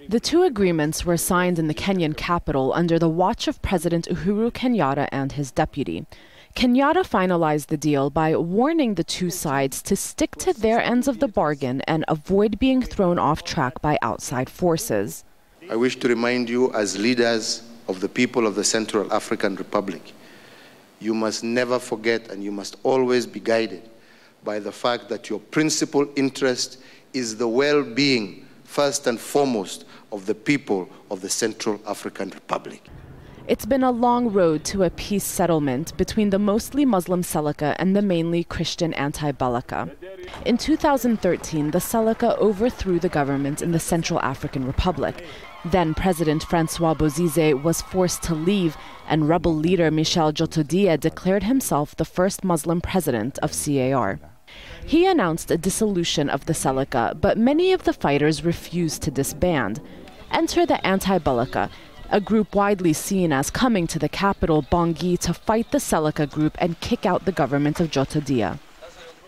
The two agreements were signed in the Kenyan capital under the watch of President Uhuru Kenyatta and his deputy. Kenyatta finalized the deal by warning the two sides to stick to their ends of the bargain and avoid being thrown off track by outside forces. I wish to remind you, as leaders of the people of the Central African Republic, you must never forget and you must always be guided by the fact that your principal interest is the well-being, first and foremost, of the people of the Central African Republic. It's been a long road to a peace settlement between the mostly Muslim Seleka and the mainly Christian anti-Balaka. In 2013, the Seleka overthrew the government in the Central African Republic. Then President Francois Bozize was forced to leave, and rebel leader Michel Djotodia declared himself the first Muslim president of CAR. He announced a dissolution of the Seleka, but many of the fighters refused to disband. Enter the anti-Balaka, a group widely seen as coming to the capital, Bangui, to fight the Seleka group and kick out the government of Djotodia.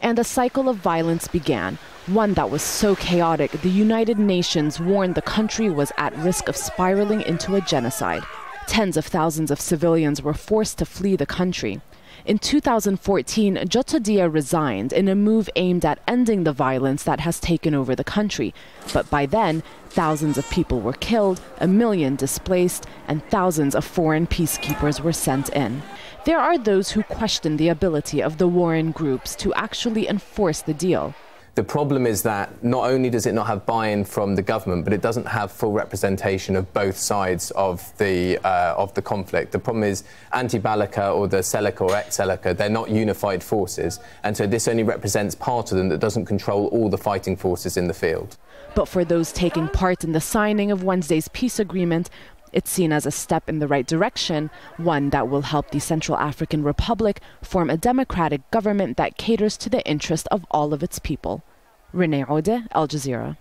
And a cycle of violence began, one that was so chaotic the United Nations warned the country was at risk of spiraling into a genocide. Tens of thousands of civilians were forced to flee the country. In 2014, Djotodia resigned in a move aimed at ending the violence that has taken over the country. But by then, thousands of people were killed, 1 million displaced, and thousands of foreign peacekeepers were sent in. There are those who question the ability of the warring groups to actually enforce the deal. The problem is that not only does it not have buy-in from the government, but it doesn't have full representation of both sides of the conflict. The problem is anti-Balaka or the Seleka or ex-Seleka, they're not unified forces, and so this only represents part of them that doesn't control all the fighting forces in the field. But for those taking part in the signing of Wednesday's peace agreement, it's seen as a step in the right direction, one that will help the Central African Republic form a democratic government that caters to the interest of all of its people. Renee Ode, Al Jazeera.